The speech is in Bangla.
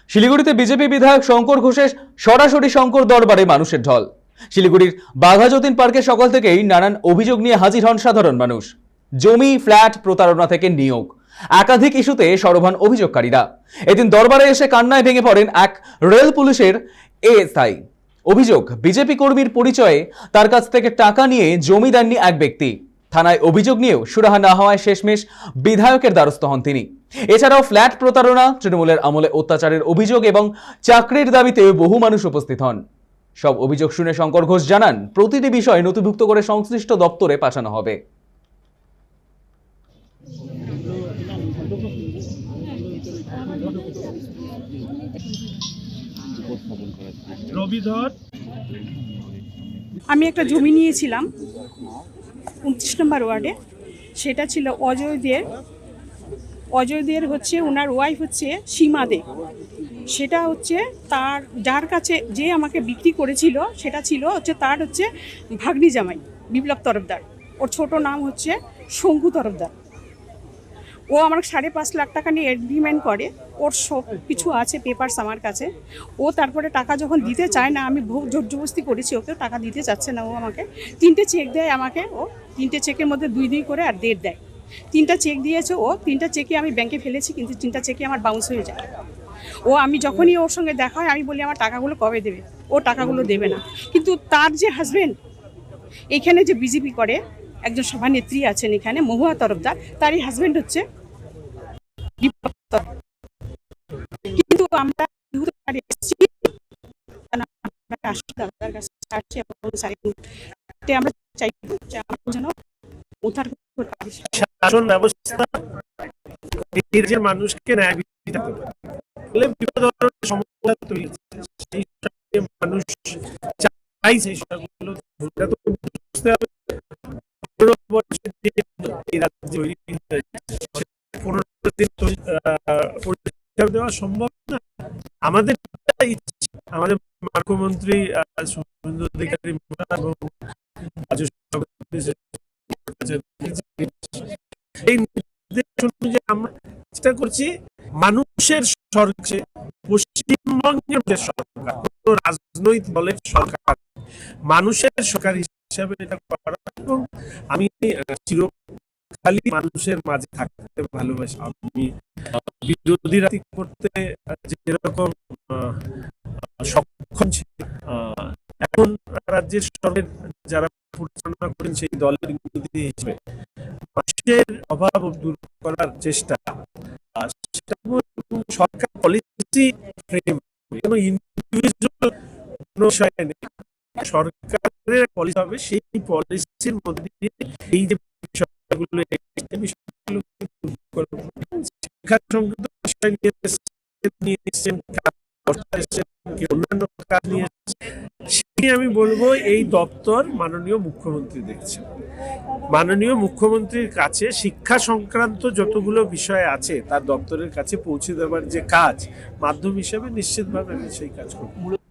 শিলিগুড়িতে বিজেপি বিধায়ক শঙ্কর ঘোষের সরাসরি শঙ্কর দরবারে মানুষের ঢল। শিলিগুড়ির বাঘাযতীন পার্কে সকাল থেকেই নানান অভিযোগ নিয়ে হাজির হন সাধারণ মানুষ। জমি, ফ্ল্যাট প্রতারণা থেকে নিয়োগ, একাধিক ইস্যুতে সরব হন অভিযোগকারীরা। এদিন দরবারে এসে কান্নায় ভেঙে পড়েন এক রেল পুলিশের এএসআই। অভিযোগ, বিজেপি কর্মীর পরিচয়ে তার কাছ থেকে টাকা নিয়ে জমি দেননি এক ব্যক্তি। থানায় অভিযোগ নিয়েও সুরাহা না হওয়ায় শেষমেশ বিধায়কের দ্বারস্থ হন তিনি। এছাড়াও ফ্ল্যাট প্রতারণা, তৃণমূলের আমলে অত্যাচারের অভিযোগ এবং চাকরির দাবিতে বহু মানুষ উপস্থিত হন। সব অভিযোগ শুনে শঙ্কর ঘোষ জানান, প্রতিটি বিষয় নথিভুক্ত করে সংশ্লিষ্ট দপ্তরে পাঠানো হবে। আমি একটা জমি নিয়েছিলাম 29 নম্বর ওয়ার্ডে। সেটা ছিল অজয় দের হচ্ছে ওনার ওয়াইফ হচ্ছে সীমা দে। সেটা হচ্ছে তার যার কাছে যে আমাকে বিক্রি করেছিল সেটা ছিল হচ্ছে তার হচ্ছে ভাগ্নি জামাই বিপ্লব তরফদার। ওর ছোট নাম হচ্ছে শঙ্কু তরফদার। ও আমার 5.5 লাখ টাকা নিয়ে এগ্রিমেন্ট করে। ওর সব কিছু আছে, পেপারস আমার কাছে। ও তারপরে টাকা যখন দিতে চায় না, আমি বহু জোর জবরদস্তি করেছি, ওকেও টাকা দিতে চাচ্ছে না। ও আমাকে 3টে চেক দেয় আমাকে। ও 3টে চেকের মধ্যে 2 করে আর 1.5 দেয়। 3টা চেক দিয়েছে ও। 3টা চেকে আমি ব্যাংকে ফেলেছি, কিন্তু 3টা চেকে আমার বাউন্স হয়ে যায়। আমি যখনই ওর সঙ্গে দেখা হয় আমি বলি আমার টাকাগুলো কবে দেবে। ও টাকাগুলো দেবে না। কিন্তু তার যে হাজবেন্ড এখানে যে বিজেপি করে, একজন সভানেত্রী আছেন এখানে, মহুয়া তরফদার, তারই হাজবেন্ড হচ্ছে। কিন্তু আমরা শাসন ব্যবস্থা মানুষকে ন্যায় দিতে পারে, বিভিন্ন ধরনের সমস্যা তৈরি সেই মানুষ চাই সেই বিষয়গুলো বুঝতে হবে। 15 বছর এই রাজ্যে 15 দিন পরীক্ষা দেওয়া সম্ভব না। আমাদের আমাদের মুখ্যমন্ত্রী শুভেন্দু অধিকারী এবং এই নির্দেশ অনুযায়ী আমরা চেষ্টা করছি মানুষের সরকার, পশ্চিমবঙ্গের যে সরকার, কোনো রাজনৈতিক দলের সরকার, মানুষের সরকার হিসাবে এটা করা। এবং আমি চিরকালই মানুষের মাঝে থাকতে ভালোবাসি। আমি বিরোধীরা করতে যেরকম সক্ষম ছিল, এখন রাজ্যের সরকারের যারা পরিচালনা করেন সেই দলের বিরোধী হিসেবে মানুষের অভাব দূর করার চেষ্টা, সরকার পলিসি ফ্রেম, কোনো ইন্ডিভিজুয়াল কোনো বিষয় নেই, সরকারের পলিসি হবে। সেই পলিসির মধ্যে দিয়ে এই যে বিষয়গুলো শিক্ষা সংক্রান্ত বিষয় নিয়ে অন্যান্য কাজ নিয়ে আমি বলবো এই দপ্তর মাননীয় মুখ্যমন্ত্রী দেখছেন। মাননীয় মুখ্যমন্ত্রীর কাছে শিক্ষা সংক্রান্ত যতগুলো বিষয় আছে তার দপ্তরের কাছে পৌঁছে দেওয়ার যে কাজ, মাধ্যম হিসেবে নিশ্চিতভাবে আমি সেই কাজ করব।